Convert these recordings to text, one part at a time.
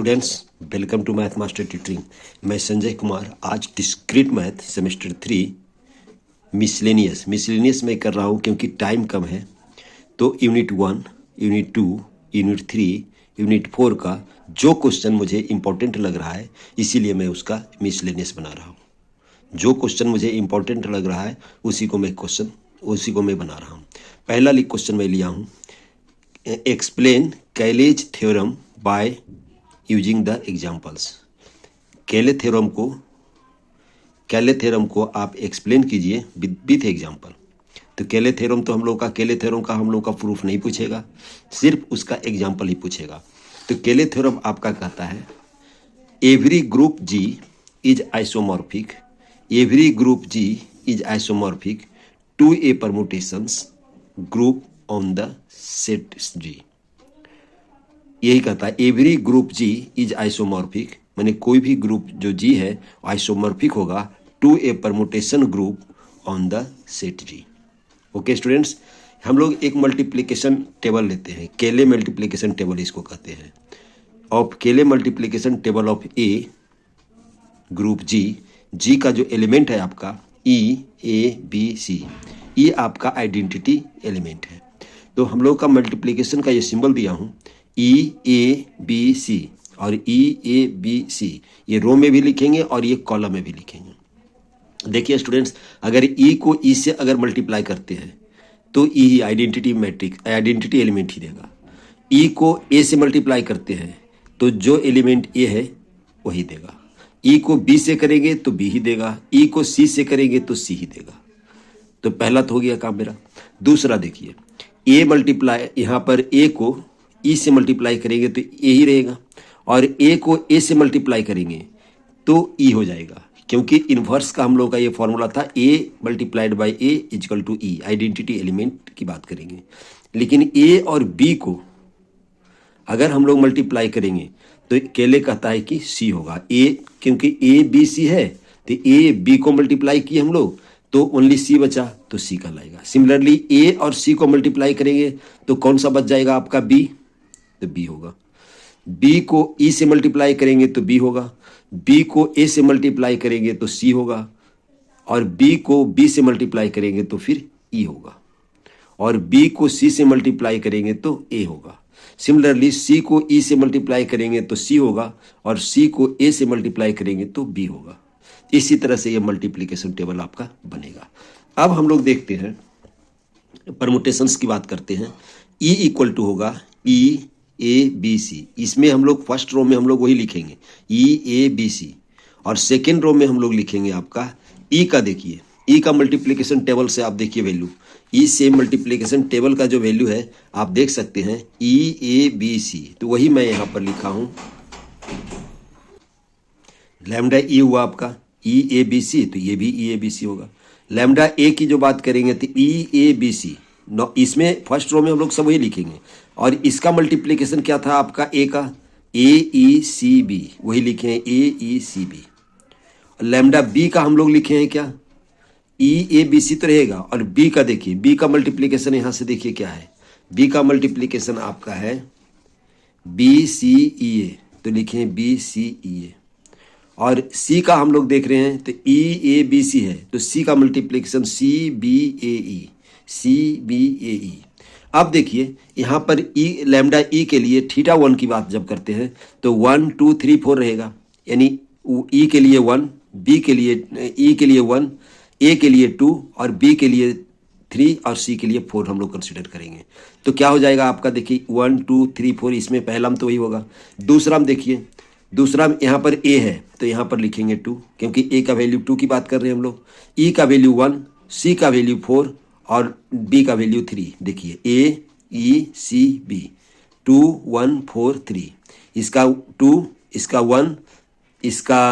Students, welcome to Math Master Tutoring. मैं संजय कुमार। आज discrete math semester 3 miscellaneous में कर रहा हूँ क्योंकि टाइम कम है। तो यूनिट 1, यूनिट 2, यूनिट 3, यूनिट 4 का जो क्वेश्चन मुझे इम्पोर्टेंट लग रहा है इसीलिए मैं उसका मिसलेनियस बना रहा हूँ। जो क्वेश्चन मुझे इम्पोर्टेंट लग रहा है उसी को मैं बना रहा हूँ। पहला क्वेश्चन मैं लिया हूँ, explain Cayley's theorem by using the examples. Cayley theorem को आप एक्सप्लेन कीजिए विथ एग्जाम्पल। तो केले थ्योरम का हम लोग का प्रूफ नहीं पूछेगा, सिर्फ उसका एग्जाम्पल ही पूछेगा। तो केले थ्योरम आपका कहता है every group G is isomorphic to a permutations group on the set G. यही कहता है every group G is isomorphic, माने कोई भी ग्रुप जो जी है आइसोमॉर्फिक होगा to a permutation group on the set G. Okay students, हम लोग एक मल्टीप्लिकेशन टेबल लेते हैं, केले मल्टीप्लिकेशन टेबल इसको कहते हैं। Of Cayley multiplication table of a group G का जो एलिमेंट है आपका ई ए बी सी, ये आपका आइडेंटिटी एलिमेंट है। तो हम लोग का मल्टीप्लिकेशन का ये सिंबल दिया हूँ ई ए बी सी, और ई ए बी सी ये रो में भी लिखेंगे और ये कॉलम में भी लिखेंगे। देखिए स्टूडेंट्स, अगर ई को ई से अगर मल्टीप्लाई करते हैं तो ई आइडेंटिटी एलिमेंट ही देगा। ई को ए से मल्टीप्लाई करते हैं तो जो एलिमेंट ए है वही देगा। ई को बी से करेंगे तो बी ही देगा, ई को सी से करेंगे तो सी ही देगा। तो पहला तो हो गया काम मेरा। दूसरा देखिए, ए मल्टीप्लाई, यहाँ पर ए को ई से मल्टीप्लाई करेंगे तो ए ही रहेगा, और ए को ए से मल्टीप्लाई करेंगे तो ई हो जाएगा, क्योंकि इन्वर्स का हम लोग का ये फॉर्मूला था a multiplied by a equal to e. Identity element की बात करेंगे, लेकिन ए और बी को अगर हम लोग मल्टीप्लाई करेंगे तो केले कहता है कि सी होगा। ए क्योंकि ए बी सी है तो ए बी को मल्टीप्लाई किए हम लोग तो ओनली सी बचा तो सी कहलाएगा। सिमिलरली ए और सी को मल्टीप्लाई करेंगे तो कौन सा बच जाएगा आपका बी, तो बी होगा। बी को ई से मल्टीप्लाई करेंगे तो बी होगा, बी को ए से मल्टीप्लाई करेंगे तो सी होगा, और बी को बी से मल्टीप्लाई करेंगे तो फिर ई होगा, और बी को सी से मल्टीप्लाई करेंगे तो ए होगा। सिमिलरली सी को ई से मल्टीप्लाई करेंगे तो सी होगा, और सी को ए से मल्टीप्लाई करेंगे तो बी होगा। इसी तरह से ये मल्टीप्लिकेशन टेबल आपका बनेगा। अब हम लोग देखते हैं, परमुटेशंस की बात करते हैं। ई इक्वल टू होगा ई ए बी सी, इसमें हम लोग फर्स्ट रो में हम लोग वही लिखेंगे ई ए बी सी, और सेकेंड रो में हम लोग लिखेंगे आपका ई का। देखिए ई का मल्टीप्लिकेशन टेबल से आप देखिए वैल्यू, ई से मल्टीप्लिकेशन टेबल का जो वैल्यू है आप देख सकते हैं ई ए बी सी, तो वही मैं यहाँ पर लिखा हूँ। लैम्डा ई हुआ आपका ई ए बी सी, तो ये भी ई ए बी सी होगा। लैम्डा ए की जो बात करेंगे तो ई ए बी सी, इसमें फर्स्ट रो में हम लोग सब वही लिखेंगे, और इसका मल्टीप्लिकेशन क्या था आपका ए का, ए ई सी बी, वही लिखे हैं ए ई सी बी। लैम्डा बी का हम लोग लिखे हैं क्या, ई ए बी सी तो रहेगा, और बी का देखिए, बी का मल्टीप्लिकेशन यहाँ से देखिए क्या है, बी का मल्टीप्लिकेशन आपका है बी सी ई ए, तो लिखे हैं बी सी ई ए। और सी का हम लोग देख रहे हैं तो ई ए बी सी है, तो सी का मल्टीप्लिकेशन सी बी ए ई, सी बी ए ई। अब देखिए यहाँ पर ई लैम्डा ई के लिए थीटा 1 की बात जब करते हैं तो 1 2 3 4 रहेगा, यानी ई के लिए 1, बी के लिए ई के लिए 1, ए के लिए 2, और बी के लिए 3, और सी के लिए 4 हम लोग कंसिडर करेंगे। तो क्या हो जाएगा आपका, देखिए 1 2 3 4, इसमें पहला में तो वही होगा। दूसरा में देखिए, दूसरा में यहाँ पर ए है तो यहाँ पर लिखेंगे 2, क्योंकि ए का वैल्यू 2 की बात कर रहे हैं हम लोग। ई का वैल्यू 1, सी का वैल्यू 4, और बी का वैल्यू 3। देखिए ए ई सी बी, 2 1 4 3, इसका 2, इसका 1, इसका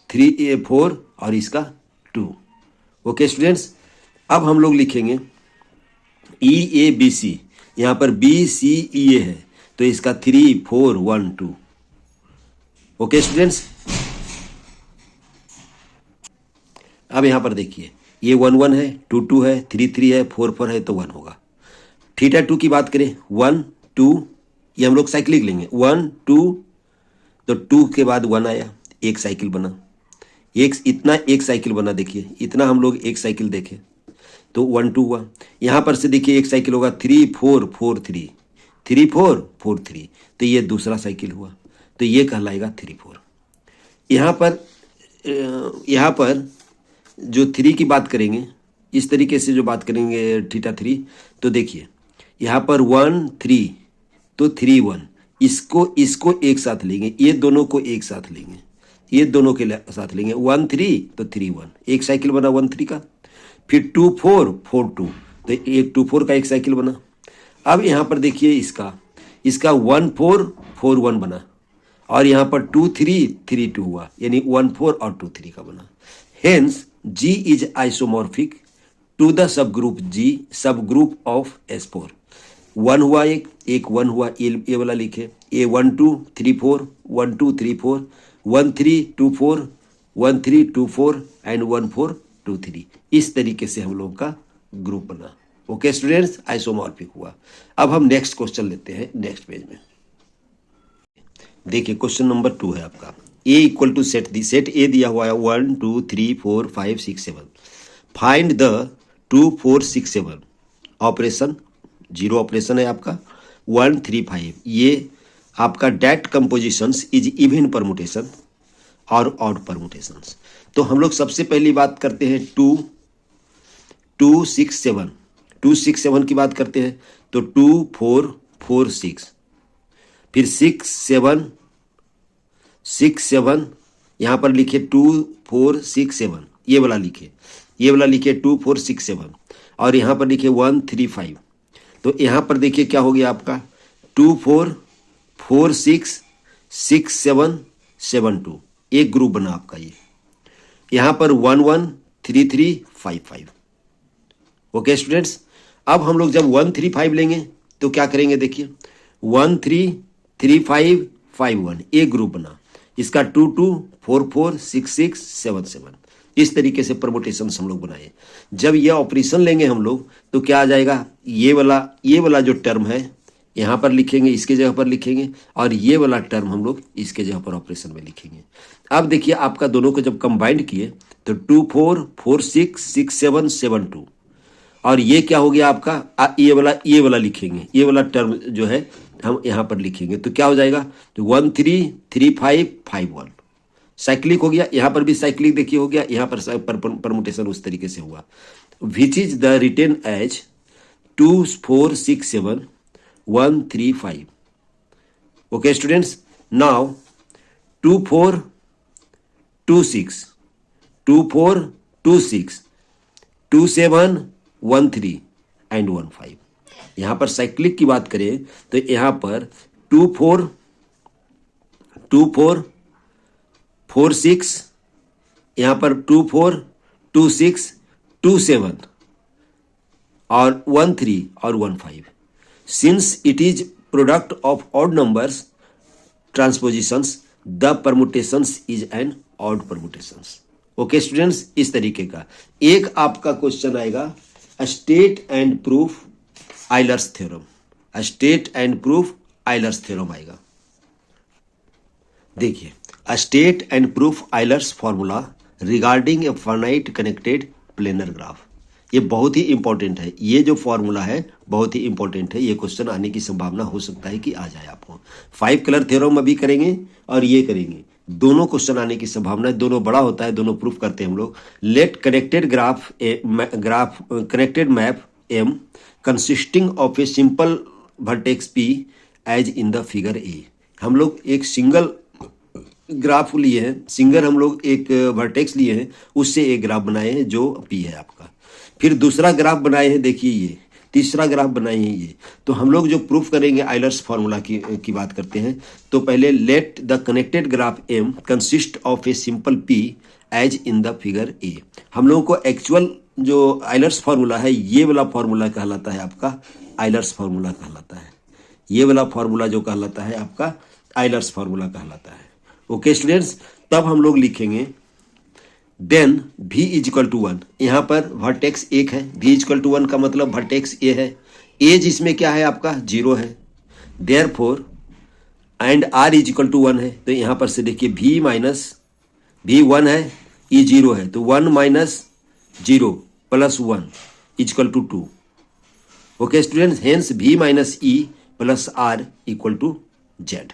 3 4, और इसका 2। ओके स्टूडेंट्स, अब हम लोग लिखेंगे ई ए बी सी, यहाँ पर बी सी ई ए है तो इसका 3 4 1 2। ओके स्टूडेंट्स, अब यहाँ पर देखिए ये 1 1 है, 2 2 है, 3 3 है, 4 4 है, तो 1 होगा। थीटा 2 की बात करें 1 2 ये हम लोग साइक्लिक लेंगे, 1 2, तो 2 के बाद 1 आया, एक साइकिल बना, इतना एक साइकिल बना, देखिए इतना हम लोग एक साइकिल देखें तो 1 2 हुआ। यहाँ पर से देखिए एक साइकिल होगा 3 4 4 3, 3 4 4 3, तो ये दूसरा साइकिल हुआ, तो ये कहलाएगा 3 4। यहाँ पर जो 3 की बात करेंगे, इस तरीके से जो बात करेंगे थीटा 3, तो देखिए यहाँ पर 1 3, तो 3 1, इसको एक साथ लेंगे, ये दोनों को एक साथ लेंगे, ये दोनों के साथ लेंगे, 1 3 तो 3 1, एक साइकिल बना 1 3 का। फिर 2 4 4 2, तो एक 2 4 का एक साइकिल बना। अब यहाँ पर देखिए इसका 1 4 4 1 बना, और यहाँ पर 2 3 3 2 हुआ, यानी 1 4 और 2 3 का बना। Hence G is isomorphic to the subgroup of S4। 1 हुआ, एक 1 हुआ, ये वाला लिखे, ये 1 2 3 4 1 2 3 4 1 3 2 4 1 3 2 4 एंड 1 4 2 3, इस तरीके से हम लोग का ग्रुप बना। ओके स्टूडेंट्स, आइसोमॉर्फिक हुआ। अब हम नेक्स्ट क्वेश्चन लेते हैं नेक्स्ट पेज में। देखिए क्वेश्चन नंबर 2 है आपका, A equal to set A दिया हुआ है 1 2 3 4 5 6 7, फाइंड द 2 4 6 7 ऑपरेशन, 0 ऑपरेशन है आपका, 1 3 5, ये आपका that compositions is even permutation और ऑड परमुटेशंस। तो हम लोग सबसे पहली बात करते हैं 2 6 7, 2 6 7 की बात करते हैं, तो 2 4 4 6, फिर 6 7, यहाँ पर लिखे 2 4 6 7, ये वाला लिखे 2 4 6 7, और यहाँ पर लिखे 1 3 5। तो यहाँ पर देखिए क्या हो गया आपका 2 4 4 6 6 7 7 2, एक ग्रुप बना आपका ये। यहाँ पर 1 1 3 3 5 5। ओके स्टूडेंट्स, अब हम लोग जब 1 3 5 लेंगे तो क्या करेंगे, देखिए 1 3 3 5 5 1, एक ग्रुप बना, इसका 2 2 4 4 6 6 7 7, इस तरीके से परमुटेशन हम लोग बनाए। जब ये ऑपरेशन लेंगे हम लोग तो क्या आ जाएगा, ये वाला जो टर्म है यहाँ पर लिखेंगे, इसके जगह पर लिखेंगे, और ये वाला टर्म हम लोग इसके जगह पर ऑपरेशन में लिखेंगे। अब देखिए आपका दोनों को जब कंबाइंड किए तो 2 4 4 6 6 7 7 2, और ये क्या हो गया आपका, ये वाला लिखेंगे, ये वाला टर्म जो है हम यहाँ पर लिखेंगे, तो क्या हो जाएगा, तो 1 3 3 5 5 1, साइक्लिक हो गया। यहाँ पर भी साइक्लिक देखिए हो गया, यहाँ पर परमुटेशन उस तरीके से हुआ। Which is the written as 2 4 6 7 1 3 5। Okay students, now 2 4 2 6 2 4 2 6 2 7 1 3 and 1 5। यहाँ पर साइक्लिक की बात करें तो यहाँ पर 2 4 4 6, यहाँ पर 2 4 2 6 2 7 और 1 3 और 1 5। Since it is product of odd numbers transpositions, the permutations is an odd permutations. Okay students, इस तरीके का एक आपका क्वेश्चन आएगा, state and proof Euler's theorem, state and proof Euler's theorem आएगा। देखिए, state and proof Euler's formula regarding a finite connected planar graph, ये बहुत ही इंपॉर्टेंट है। ये जो फॉर्मूला है बहुत ही इंपॉर्टेंट है, ये क्वेश्चन आने की संभावना हो सकता है कि आ जाए आपको। 5 कलर थ्योरम अभी करेंगे और ये करेंगे, दोनों क्वेश्चन आने की संभावना है, दोनों बड़ा होता है, दोनों प्रूफ करते हैं हम लोग। Let connected connected map M consisting of a simple vertex P edge in the figure A। हम लोग एक सिंगल ग्राफ लिए हैं, हम लोग एक वर्टेक्स लिए हैं, उससे एक ग्राफ बनाए हैं जो P है आपका। फिर दूसरा ग्राफ बनाए हैं, देखिए ये, तीसरा ग्राफ बनाए हैं ये। तो हम लोग जो प्रूफ करेंगे आइलर्स फार्मूला की बात करते हैं, तो पहले let the connected graph M consist of a simple P edge in the figure A। हम लोगों को एक्चुअल जो आइलर्स फार्मूला है, ये वाला फार्मूला कहलाता है आपका आइलर्स फार्मूला कहलाता है, ये वाला फार्मूला जो कहलाता है आपका आइलर्स फार्मूला कहलाता है। ओके स्टूडेंट्स, तब हम लोग लिखेंगे then V is equal to 1, यहाँ पर वर्टेक्स 1 है, V इज इक्वल टू 1 का मतलब वर्टेक्स A है, A जिसमें क्या है आपका 0 है। Therefore and R is equal to 1 है, तो यहाँ पर से देखिए v माइनस v 1 है, e 0 है, तो 1 minus 0 plus 1 is equal to 2। Okay students, hence v minus E plus R equal to Z.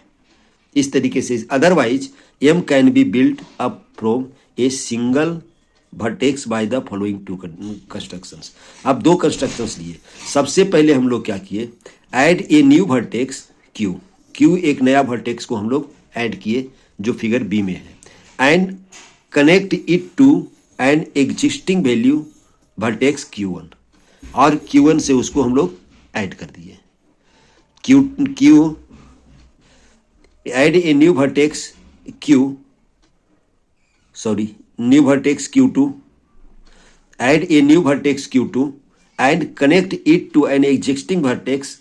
इस तरीके से otherwise m can be built up from a single vertex by the following two constructions. अब दो constructions लिए। सबसे पहले हम लोग क्या किए, add a new vertex q। q एक नया वर्टेक्स को हम लोग ऐड किए जो फिगर बी में है, and connect it to an existing value vertex q1, और q1 से उसको हम लोग ऐड कर दिए। q add a new vertex new vertex q2, add a new vertex q2 and connect it to an existing vertex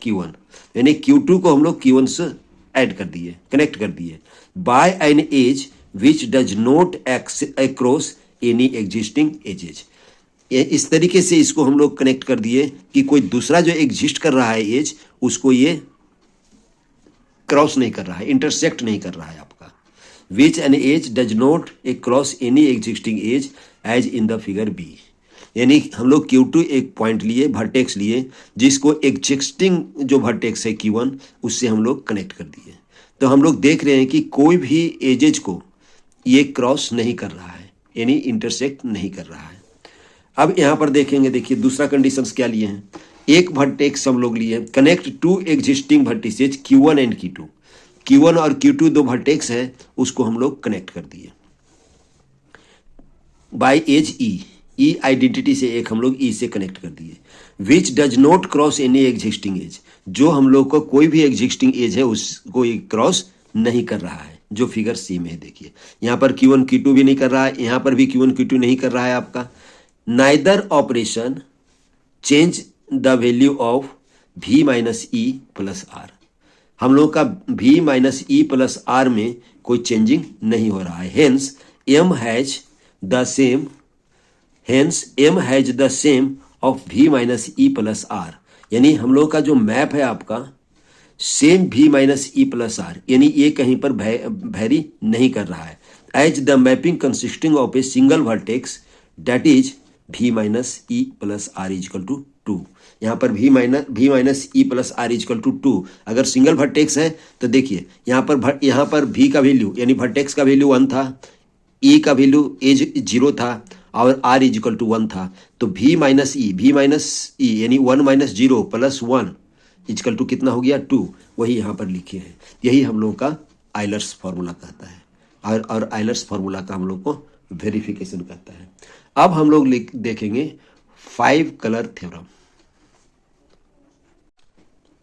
q1, यानी q2 को हम लोग q1 से ऐड कर दिए, कनेक्ट कर दिए, by an edge which does not across any existing edges. इस तरीके से इसको हम लोग कनेक्ट कर दिए कि कोई दूसरा जो एग्जिस्ट कर रहा है एज, उसको ये क्रॉस नहीं कर रहा है, इंटरसेक्ट नहीं कर रहा है आपका। Which an edge does not cross any existing edge edge in the figure B, यानी हम लोग Q2 एक पॉइंट लिए, वर्टेक्स लिए, जिसको एग्जिस्टिंग जो वर्टेक्स है Q1 उससे हम लोग कनेक्ट कर दिए। तो हम लोग देख रहे हैं कि कोई भी एजेज को ये क्रॉस नहीं कर रहा है, यानी इंटरसेक्ट नहीं कर रहा है। अब यहाँ पर देखेंगे, देखिए दूसरा कंडीशंस क्या लिए हैं। एक वर्टेक्स हम लोग लिए, connect to existing vertices Q1 and Q2। Q1 और Q2 दो वर्टेक्स है, उसको हम लोग कनेक्ट कर दिए बाय एज ई आइडेंटिटी से एक हम लोग ई से कनेक्ट कर दिए। Which does not cross any existing edge, जो हम लोग को कोई भी एग्जिस्टिंग एज है उसको क्रॉस नहीं कर रहा है, जो फिगर सी में है। देखिए यहाँ पर Q1 Q2 भी नहीं कर रहा है, यहाँ पर भी Q1 Q2 नहीं कर रहा है आपका। Neither operation change the value of v minus E plus R, हम लोग का v minus E plus R में कोई चेंजिंग नहीं हो रहा है। Hence m has the same of v minus E plus R, यानी हम लोग का जो मैप है आपका same v minus E plus R, यानी ये कहीं पर वैरी नहीं कर रहा है। As the mapping consisting of A single vertex that is v minus E plus R equal to 2। यहाँ पर v minus E plus R equal to 2 अगर सिंगल वर्टेक्स है तो देखिए यहाँ पर v का वैल्यू यानी वर्टेक्स का वैल्यू 1 था, e का वैल्यू एज 0 था और r इजकल टू 1 था, तो v माइनस ई यानी 1 माइनस 0 प्लस 1 इजकल टू कितना हो गया 2, वही यहाँ पर लिखे हैं। यही हम लोग का आइलर्स फार्मूला कहता है, और आइलर्स फार्मूला का हम लोग को वेरिफिकेशन कहता है। अब हम लोग देखेंगे 5 कलर थ्योरम।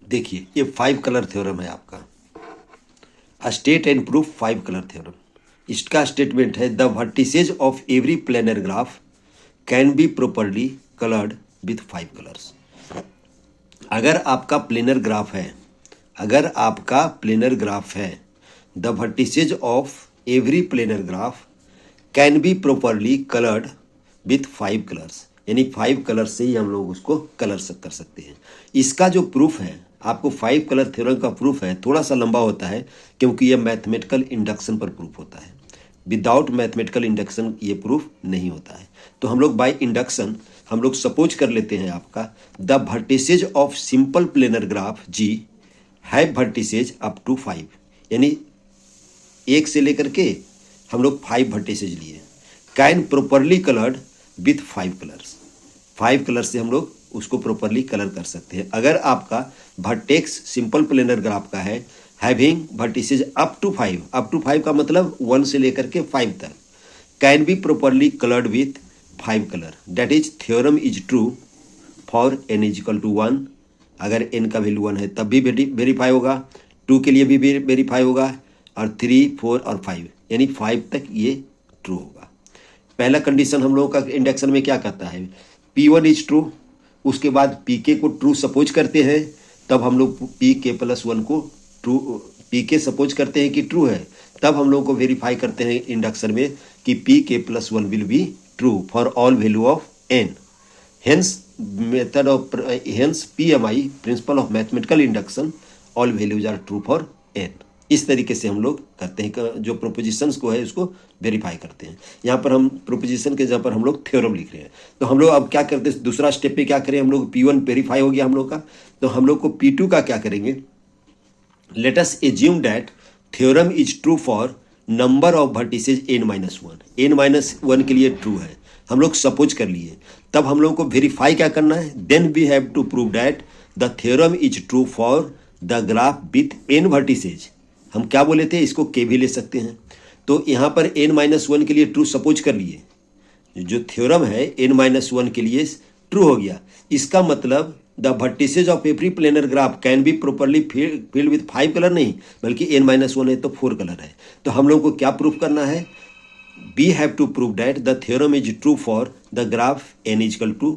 देखिए ये 5 कलर थ्योरम है आपका, state and proof 5 colour theorem. इसका स्टेटमेंट है the vertices of every planar graph can be properly coloured with 5 colours. अगर आपका प्लेनर ग्राफ है, the vertices of every planar graph can be properly coloured with 5 colours, यानी 5 colour से ही हम लोग उसको कलर कर सकते हैं। इसका जो प्रूफ है आपको 5 कलर थ्योरम का प्रूफ है, थोड़ा सा लंबा होता है क्योंकि यह मैथमेटिकल इंडक्शन पर प्रूफ होता है। विदाउट मैथमेटिकल इंडक्शन ये प्रूफ नहीं होता है। तो हम लोग बाय इंडक्शन हम लोग सपोज कर लेते हैं आपका the vertices of simple planar graph G have vertices up to 5, यानी 1 से लेकर के हम लोग 5 वर्टिसेज लिए, can properly coloured with 5 colours. 5 colour से हम लोग उसको प्रॉपरली कलर कर सकते हैं। अगर आपका वर्टेक्स सिंपल प्लेनर ग्राफ का है हैविंग वर्टिसेज अप टू 5 का मतलब 1 से लेकर के 5 तक, can be properly coloured with 5 colour, that is theorem is true for n is equal to 1। अगर n का वैल्यू 1 है तब भी वेरीफाई होगा, 2 के लिए भी वेरीफाई होगा, और 3, 4 और 5 यानी 5 तक ये ट्रू होगा। पहला कंडीशन हम लोगों का इंडक्शन में क्या कहता है, P1 इज ट्रू, उसके बाद Pk को ट्रू सपोज करते हैं, तब हम लोग Pk प्लस 1 को ट्रू, Pk सपोज करते हैं कि ट्रू है, तब हम लोग को वेरीफाई करते हैं इंडक्शन में कि Pk plus 1 will be true for all value of n। Hence PMI principle of mathematical induction, all values are true for N. इस तरीके से हम लोग करते हैं कि जो प्रोपोजिशंस को है उसको वेरीफाई करते हैं। यहाँ पर हम प्रोपोजिशन के जगह पर हम लोग थ्योरम लिख रहे हैं। तो हम लोग अब क्या करते हैं, दूसरा स्टेप पे क्या करें, हम लोग P1 वेरीफाई हो गया हम लोग का, तो हम लोग को P2 का क्या करेंगे, let us assume that theorem is true for number of vertices n-1। n-1 के लिए ट्रू है, हम लोग सपोज कर लिए। तब हम लोग को वेरीफाई क्या करना है, then we have to prove that the theorem is true for the graph with n vertices. हम क्या बोले थे, इसको के भी ले सकते हैं। तो यहाँ पर n-1 के लिए ट्रू सपोज कर लिए, जो थ्योरम है n-1 के लिए ट्रू हो गया। इसका मतलब the vertices of every planar graph can be properly filled with 5 colour, नहीं बल्कि n-1 है तो 4 कलर है। तो हम लोग को क्या प्रूफ करना है, we have to prove that the theorem is true for the graph n equal to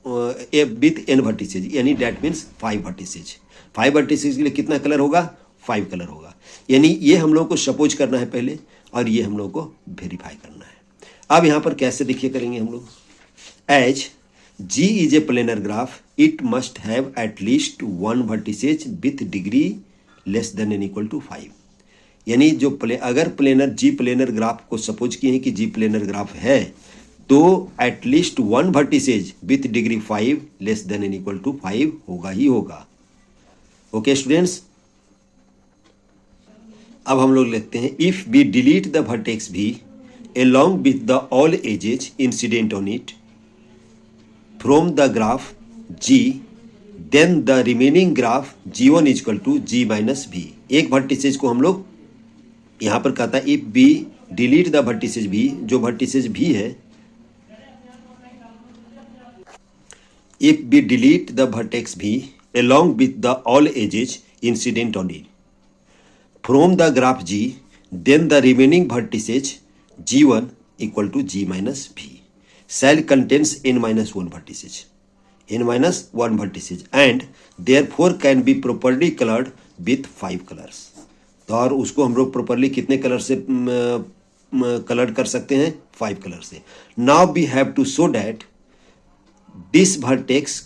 with n vertices, यानी दैट मीन्स 5 वर्टिसेज। 5 वर्टिसेज के लिए कितना कलर होगा, 5 कलर होगा। यानी ये हम लोग को सपोज करना है पहले, और ये हम लोग को वेरीफाई करना है। अब यहाँ पर कैसे देखिए करेंगे हम लोग, as G is a planar graph it must have at least 1 vertices with degree less than N equal to 5। यानी जो अगर प्लेनर G प्लेनर ग्राफ को सपोज किए हैं कि G प्लेनर ग्राफ है, तो at least 1 vertices with degree 5 less than N equal to 5 होगा ही होगा। ओके स्टूडेंट्स, अब हम लोग लिखते हैं, if we delete the vertex भी along with the all edges incident on it from the graph G, then the remaining graph G1 is equal to G minus V। एक vertices को हम लोग यहाँ पर कहता है if we delete the vertices भी, जो वर्टिसेज भी है, if we delete the vertex भी along with the all edges incident on it from the graph G, then the remaining vertices G1 equal to G minus V shall contains n-1 vertices, n-1 vertices and therefore can be properly colored with 5 colors। तो और उसको हम लोग properly कितने colour से colour कर सकते हैं, 5 कलर से। Now we have to show that this vertex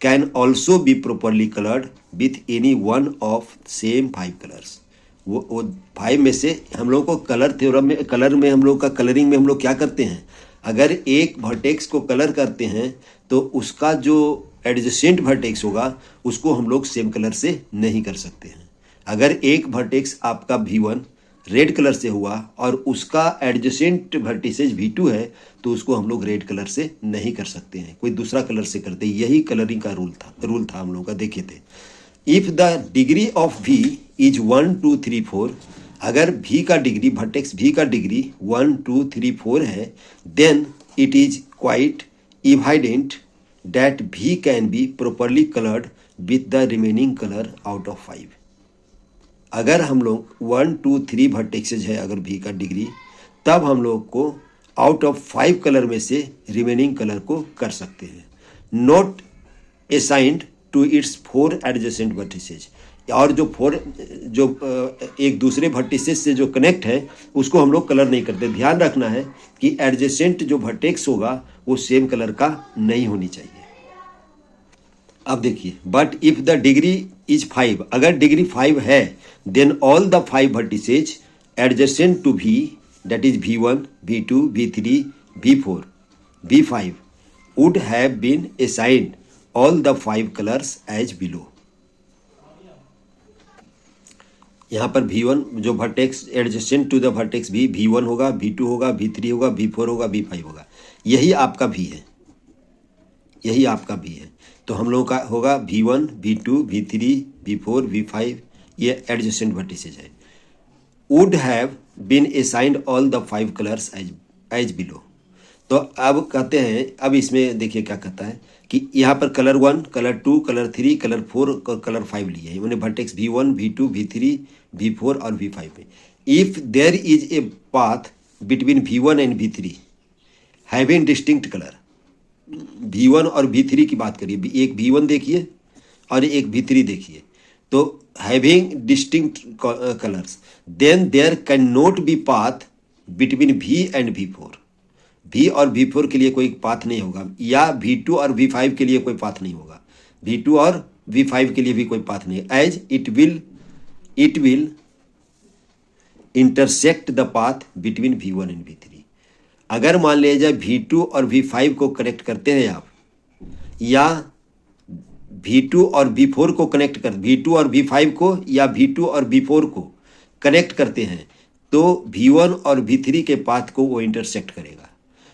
can also be properly coloured with any one of same 5 colours. वो 5 में से हम लोग को कलर थ्योरम में, कलर में हम लोग का कलरिंग में हम लोग क्या करते हैं, अगर एक वर्टेक्स को कलर करते हैं तो उसका जो एडजेसेंट वर्टेक्स होगा उसको हम लोग सेम कलर से नहीं कर सकते हैं। अगर एक वर्टेक्स आपका V1 रेड कलर से हुआ और उसका एडजेसेंट वर्टिसेज V2 है, तो उसको हम लोग रेड कलर से नहीं कर सकते हैं, कोई दूसरा कलर से करते। यही कलरिंग का रूल था हम लोगों का, देखे थे। If the degree of V is 1 2 3 4, अगर V का डिग्री, वर्टेक्स V का डिग्री 1 2 3 4 है, then it is quite evident that V can be properly coloured with the remaining colour out of 5। अगर हम लोग 1 2 3 वर्टेक्सेज है अगर V का डिग्री, तब हम लोग को आउट ऑफ 5 कलर में से रिमेनिंग कलर को कर सकते हैं। Not assigned to its 4 adjacent vertices, और जो एक दूसरे वर्टिसेज से जो कनेक्ट है उसको हम लोग कलर नहीं करते। ध्यान रखना है कि एडजेसेंट जो वर्टेक्स होगा वो सेम कलर का नहीं होनी चाहिए। अब देखिए, but if the degree is 5, अगर डिग्री 5 है, then all the 5 vertices adjacent to V, that is V1 V2 V3 V4 V5 would have been assigned all the 5 colours as below. यहाँ पर V1 जो vertex adjacent to the vertex भी V1 होगा, V2 होगा, V3 होगा, V4 होगा, V5 होगा, यही आपका V है, यही आपका V है। तो हम लोगों का होगा V1 V2 V3 V4 V5, ये एडजेसेंट वर्टिसेज है। Would have been assigned all the 5 colours as below. तो अब कहते हैं, अब इसमें देखिए क्या कहता है कि यहाँ पर कलर 1, कलर 2, कलर 3, कलर 4 और कलर 5 लिए हैं, मैंने vertex V1 V2 V3 V4 और V5 में। If there is a path between V1 and V3 having distinct colour, V1 और V3 की बात करिए, एक V1 देखिए और एक V3 देखिए, तो having distinct colours, then there can not be path between V and V4। V और V4 के लिए कोई पाथ नहीं होगा, या V2 और V5 के लिए कोई पाथ नहीं होगा, V2 और V5 के लिए भी कोई पाथ नहीं, as it will it will intersect the path between V1 and V3। अगर मान लिया जाए V2 और V5 को कनेक्ट करते हैं आप, या V2 और V4 को कनेक्ट कर, V2 और V5 को या V2 और V4 को कनेक्ट करते हैं, तो V1 और V3 के पाथ को वो इंटरसेक्ट करेगा,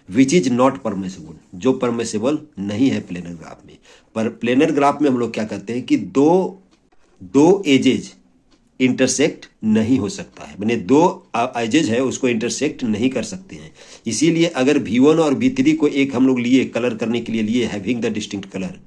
विच इज नॉट परमिसिबल, जो परमिसिबल नहीं है प्लेनर ग्राफ में। पर प्लेनर ग्राफ में हम लोग क्या करते हैं कि दो एजेज इंटरसेक्ट नहीं हो सकता है, मैंने दो एजेज है उसको इंटरसेक्ट नहीं कर सकते हैं। इसीलिए अगर V1 और V3 को एक हम लोग लिए कलर करने के लिए लिए हैविंग द डिस्टिंक्ट कलर,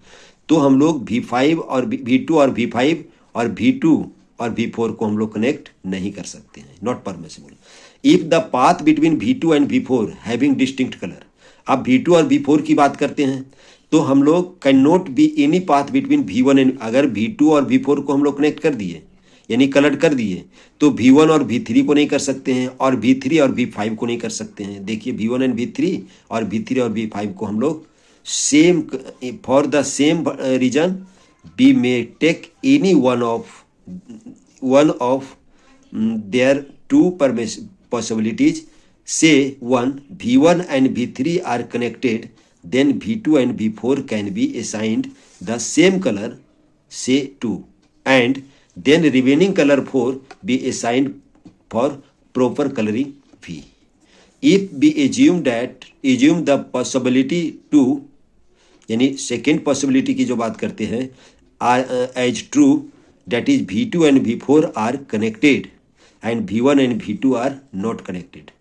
तो हम लोग V5 और V2 और V5 और V2 और V4 को हम लोग कनेक्ट नहीं कर सकते हैं, not permissible. If the path between V2 and V4 having distinct colour, अब V2 और V4 की बात करते हैं तो हम लोग can not be any path between V1 and, अगर V2 और V4 को हम लोग कनेक्ट कर दिए यानी कलर कर दिए, तो V1 और V3 को नहीं कर सकते हैं और V3 और V5 को नहीं कर सकते हैं। देखिए V1 एंड V3 और V3 और V5 को हम लोग same, for the same reason we may take any one of their two possibilities. से one V1 and V3 are connected, then V2 and V4 can be assigned the same color, say 2, and then remaining color 4 be assigned for proper coloring V. If we assume the possibility 2, यानी second possibility की जो बात करते हैं, as true, that is V2 and V4 are connected and V1 and V2 are not connected,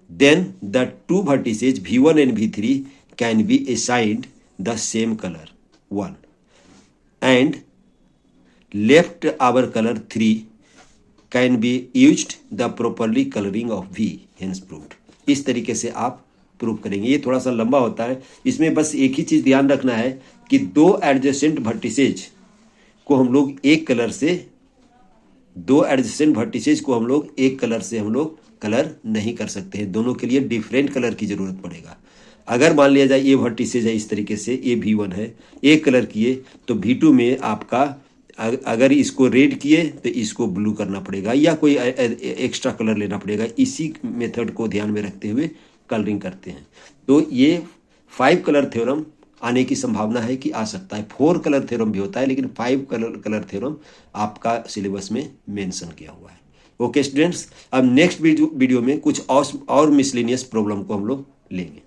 then the two vertices V1 and V3 can be assigned the same color 1 and left our color 3 can be used the properly coloring of V, hence proved। इस तरीके से आप prove करेंगे। ये थोड़ा सा लंबा होता है, इसमें बस एक ही चीज ध्यान रखना है कि दो एडजेसेंट वर्टिसेज को हम लोग एक कलर से, दो एडजेसेंट वर्टिसेज को हम लोग एक कलर से हम लोग कलर नहीं कर सकते हैं, दोनों के लिए डिफरेंट कलर की जरूरत पड़ेगा। अगर मान लिया जाए ये वर्टिसेज है इस तरीके से, ये V1 है, एक कलर किए तो V2 में आपका अगर इसको रेड किए तो इसको ब्लू करना पड़ेगा या कोई एक्स्ट्रा कलर लेना पड़ेगा। इसी मेथड को ध्यान में रखते हुए कलरिंग करते हैं। तो ये 5 कलर थ्योरम आने की संभावना है कि आ सकता है। 4 कलर थ्योरम भी होता है, लेकिन 5 कलर थ्योरम आपका सिलेबस में मेंशन किया हुआ है। ओके स्टूडेंट्स, अब नेक्स्ट वीडियो में कुछ और मिसलेनियस प्रॉब्लम को हम लोग लेंगे।